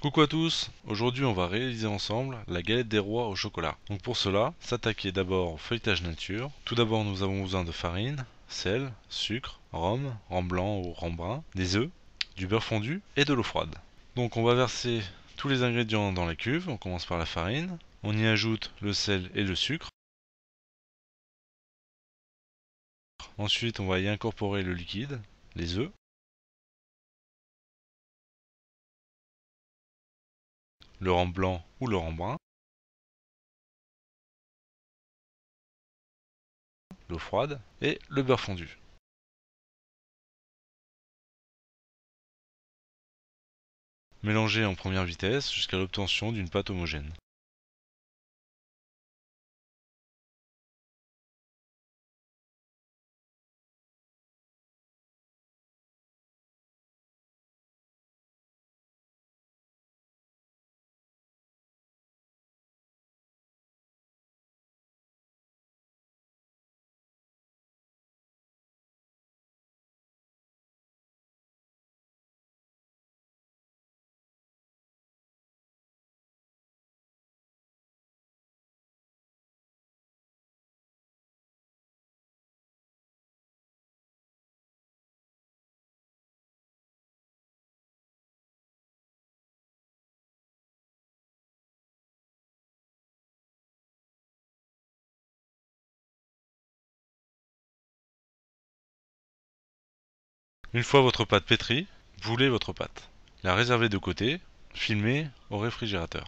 Coucou à tous, aujourd'hui on va réaliser ensemble la galette des rois au chocolat. Donc pour cela, s'attaquer d'abord au feuilletage nature. Tout d'abord nous avons besoin de farine, sel, sucre, rhum blanc ou rhum brun, des œufs, du beurre fondu et de l'eau froide. Donc on va verser tous les ingrédients dans la cuve, on commence par la farine, on y ajoute le sel et le sucre. Ensuite on va y incorporer le liquide, les œufs, le rhum blanc ou le rhum brun, l'eau froide et le beurre fondu. Mélangez en première vitesse jusqu'à l'obtention d'une pâte homogène. Une fois votre pâte pétrie, boulez votre pâte. La réservez de côté, filmez au réfrigérateur.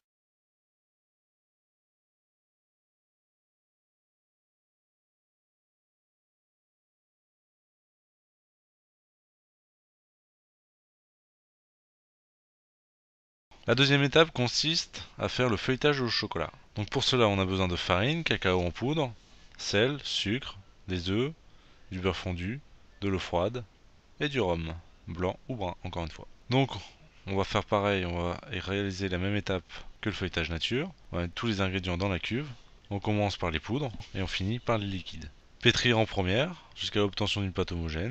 La deuxième étape consiste à faire le feuilletage au chocolat. Donc pour cela, on a besoin de farine, cacao en poudre, sel, sucre, des œufs, du beurre fondu, de l'eau froide et du rhum, blanc ou brun, encore une fois. Donc on va faire pareil, on va réaliser la même étape que le feuilletage nature. On va mettre tous les ingrédients dans la cuve. On commence par les poudres et on finit par les liquides. Pétrir en première jusqu'à l'obtention d'une pâte homogène.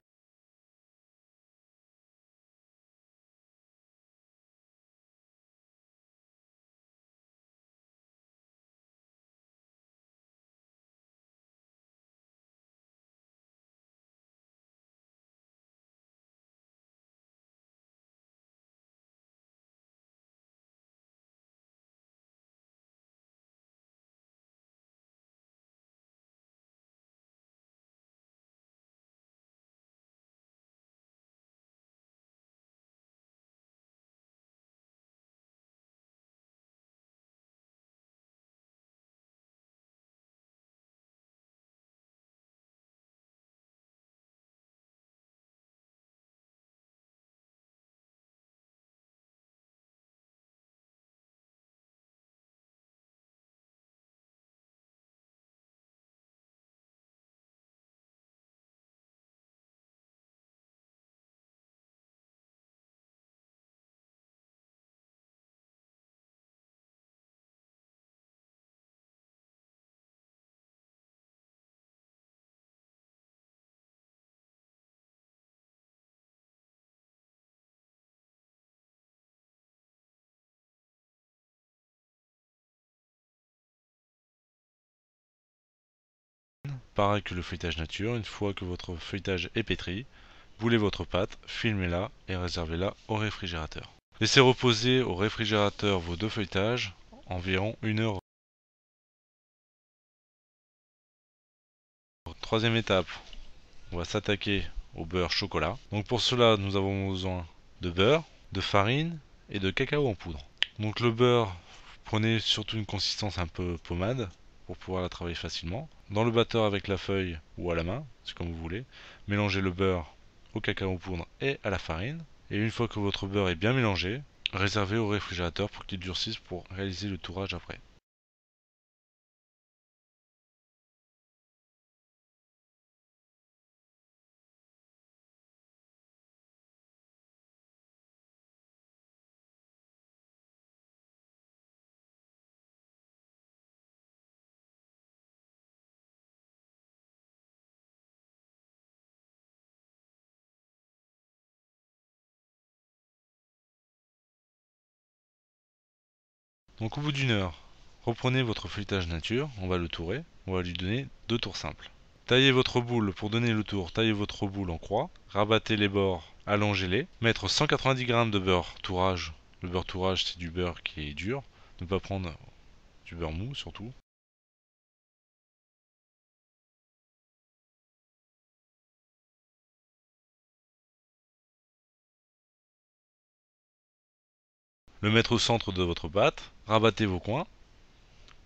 Pareil que le feuilletage nature, une fois que votre feuilletage est pétri, boulez votre pâte, filmez-la et réservez-la au réfrigérateur. Laissez reposer au réfrigérateur vos deux feuilletages environ 1 heure. Troisième étape, on va s'attaquer au beurre chocolat. Donc pour cela, nous avons besoin de beurre, de farine et de cacao en poudre. Donc le beurre, prenez surtout une consistance un peu pommade pour pouvoir la travailler facilement. Dans le batteur avec la feuille ou à la main, c'est comme vous voulez, mélangez le beurre au cacao en poudre et à la farine. Et une fois que votre beurre est bien mélangé, réservez au réfrigérateur pour qu'il durcisse pour réaliser le tourage après. Donc au bout d'une heure, reprenez votre feuilletage nature, on va le tourer, on va lui donner 2 tours simples. Taillez votre boule pour donner le tour, taillez votre boule en croix, rabattez les bords, allongez-les, mettre 190 g de beurre tourage. Le beurre tourage c'est du beurre qui est dur, ne pas prendre du beurre mou surtout. Le mettre au centre de votre pâte, rabattez vos coins,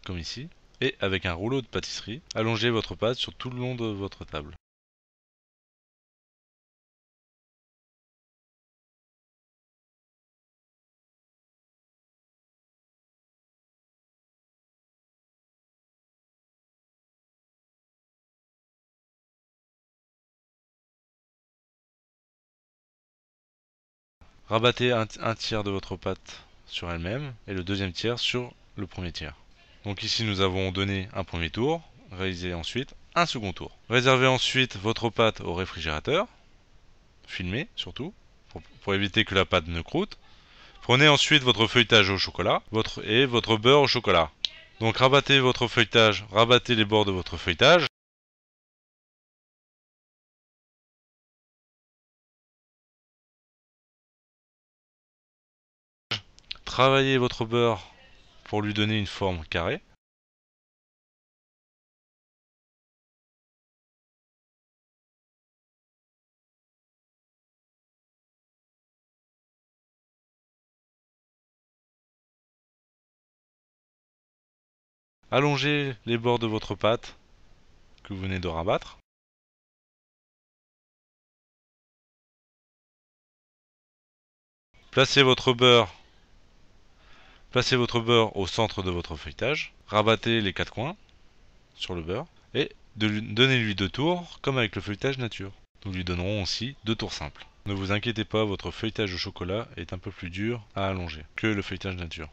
comme ici, et avec un rouleau de pâtisserie, allongez votre pâte sur tout le long de votre table. Rabattez un tiers de votre pâte sur elle-même et le deuxième tiers sur le premier tiers. Donc ici nous avons donné un premier tour, réalisez ensuite un second tour. Réservez ensuite votre pâte au réfrigérateur, filmez surtout, pour éviter que la pâte ne croûte. Prenez ensuite votre feuilletage au chocolat et votre beurre au chocolat. Donc rabattez votre feuilletage, rabattez les bords de votre feuilletage. Travaillez votre beurre pour lui donner une forme carrée. Allongez les bords de votre pâte que vous venez de rabattre. Placez votre beurre au centre de votre feuilletage. Rabattez les quatre coins sur le beurre et donnez-lui 2 tours comme avec le feuilletage nature. Nous lui donnerons aussi 2 tours simples. Ne vous inquiétez pas, votre feuilletage au chocolat est un peu plus dur à allonger que le feuilletage nature.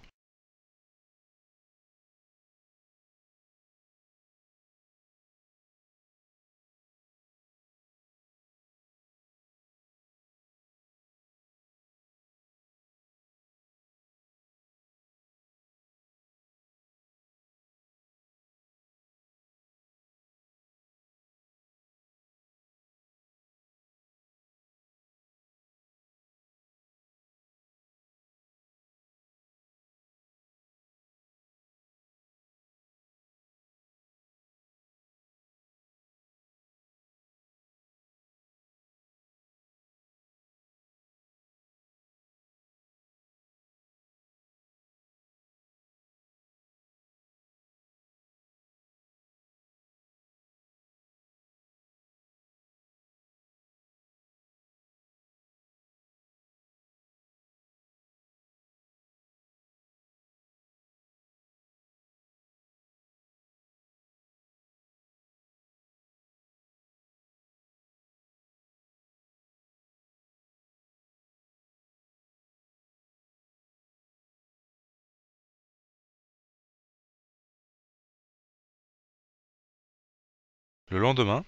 Le lendemain,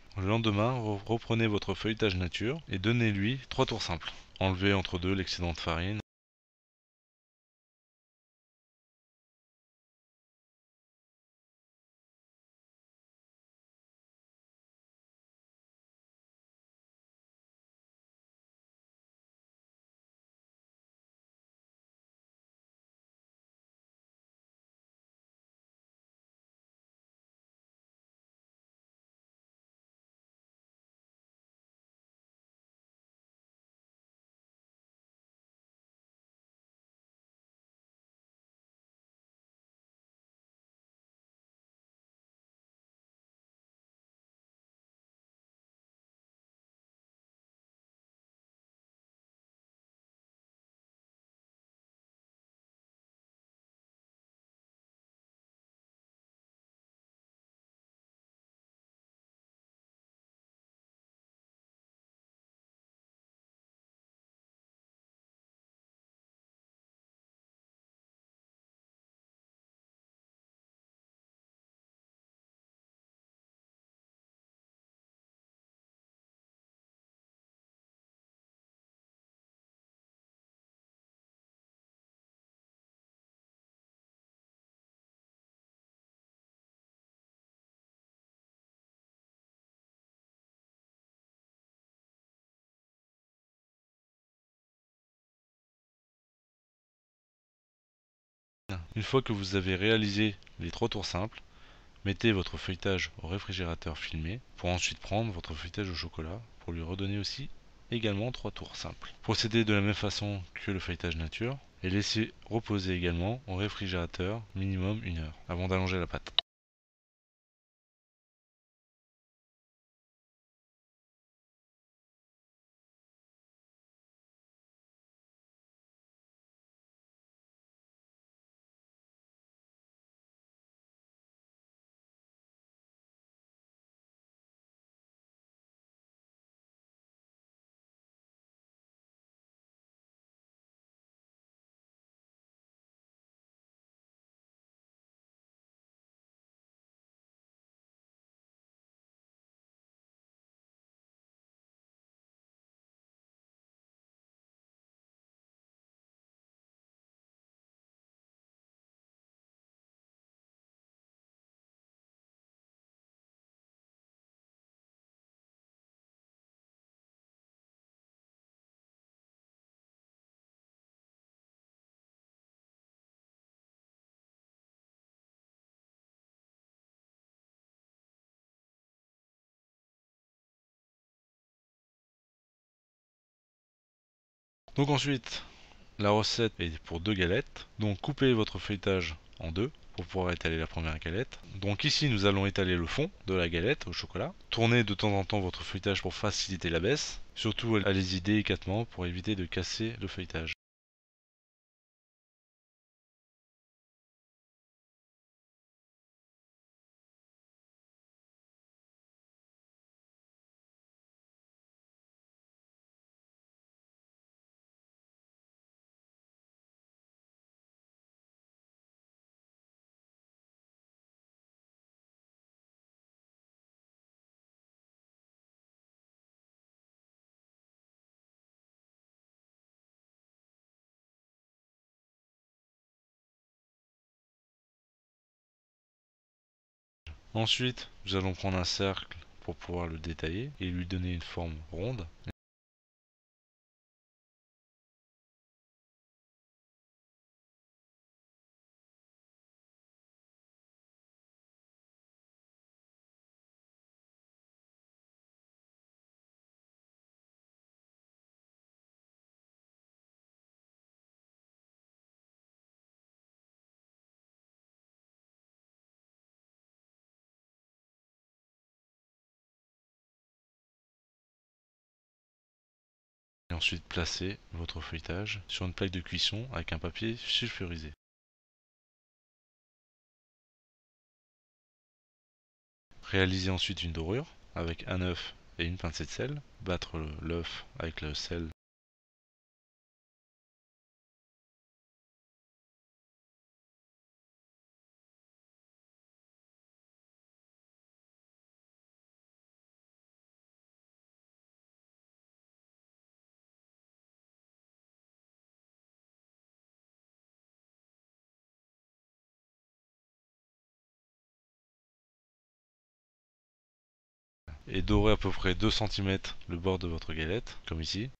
reprenez votre feuilletage nature et donnez-lui 3 tours simples. Enlevez entre deux l'excédent de farine. Une fois que vous avez réalisé les 3 tours simples, mettez votre feuilletage au réfrigérateur filmé pour ensuite prendre votre feuilletage au chocolat pour lui redonner aussi également 3 tours simples. Procédez de la même façon que le feuilletage nature et laissez reposer également au réfrigérateur minimum 1 heure avant d'allonger la pâte. Donc ensuite, la recette est pour 2 galettes. Donc coupez votre feuilletage en deux pour pouvoir étaler la première galette. Donc ici nous allons étaler le fond de la galette au chocolat. Tournez de temps en temps votre feuilletage pour faciliter la baisse. Surtout allez-y délicatement pour éviter de casser le feuilletage. Ensuite, nous allons prendre un cercle pour pouvoir le détailler et lui donner une forme ronde. Et ensuite placez votre feuilletage sur une plaque de cuisson avec un papier sulfurisé. Réalisez ensuite une dorure avec un œuf et une pincée de sel. Battre l'œuf avec le sel. Et dorer à peu près 2 cm le bord de votre galette, comme ici.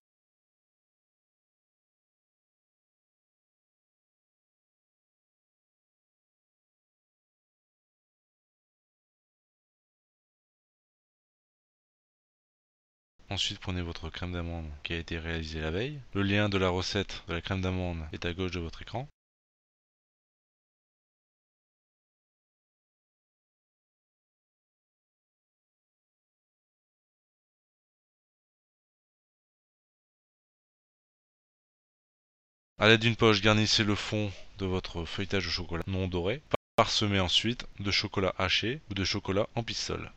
Ensuite, prenez votre crème d'amande qui a été réalisée la veille. Le lien de la recette de la crème d'amande est à gauche de votre écran. A l'aide d'une poche, garnissez le fond de votre feuilletage au chocolat non doré. Parsemez ensuite de chocolat haché ou de chocolat en pistole.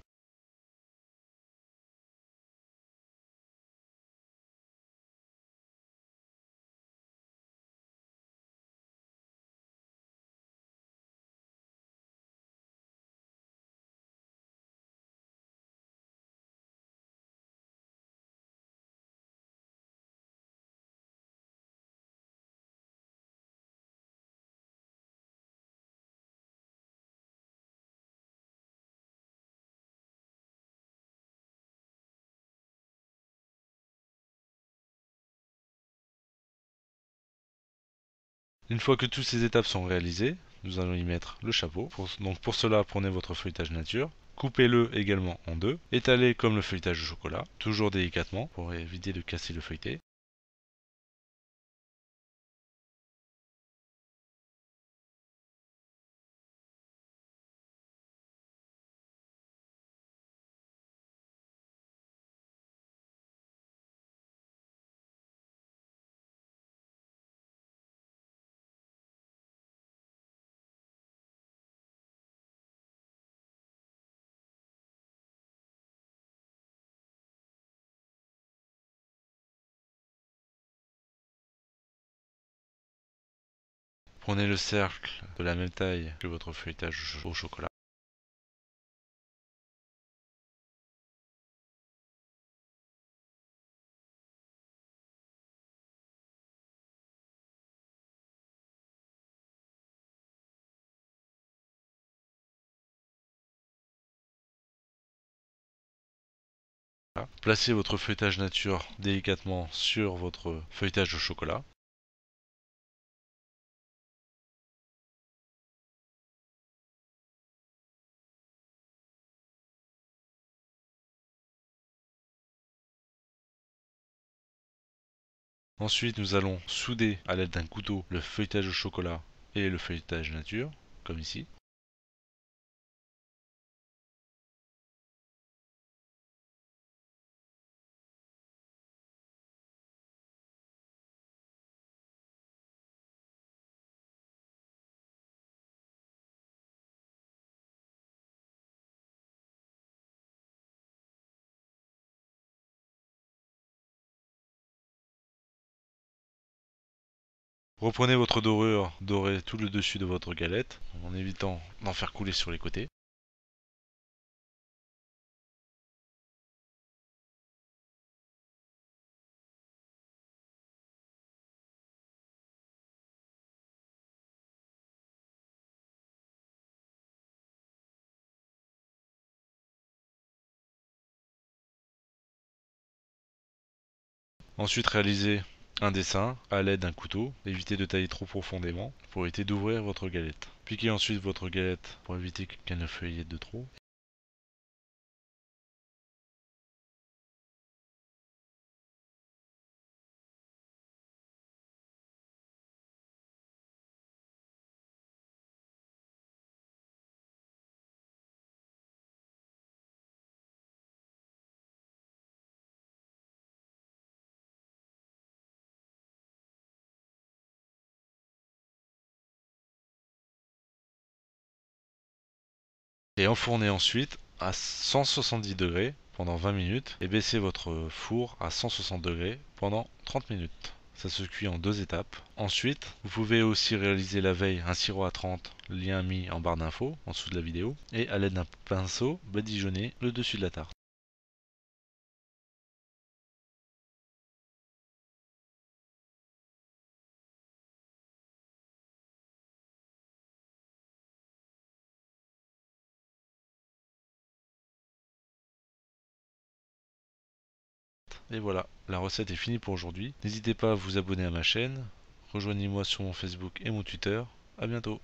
Une fois que toutes ces étapes sont réalisées, nous allons y mettre le chapeau. Donc pour cela, prenez votre feuilletage nature, coupez-le également en deux, étalez comme le feuilletage au chocolat, toujours délicatement pour éviter de casser le feuilleté. Prenez le cercle de la même taille que votre feuilletage au chocolat. Voilà. Placez votre feuilletage nature délicatement sur votre feuilletage au chocolat. Ensuite, nous allons souder à l'aide d'un couteau le feuilletage au chocolat et le feuilletage nature, comme ici. Reprenez votre dorure, dorez tout le dessus de votre galette, en évitant d'en faire couler sur les côtés. Ensuite, réalisez un dessin à l'aide d'un couteau. Évitez de tailler trop profondément pour éviter d'ouvrir votre galette. Piquez ensuite votre galette pour éviter qu'elle ne feuillette de trop. Et enfournez ensuite à 170 degrés pendant 20 minutes et baissez votre four à 160 degrés pendant 30 minutes. Ça se cuit en deux étapes. Ensuite, vous pouvez aussi réaliser la veille un sirop à 30, lien mis en barre d'infos en dessous de la vidéo, et à l'aide d'un pinceau, badigeonner le dessus de la tarte. Et voilà, la recette est finie pour aujourd'hui. N'hésitez pas à vous abonner à ma chaîne, rejoignez-moi sur mon Facebook et mon Twitter. A bientôt.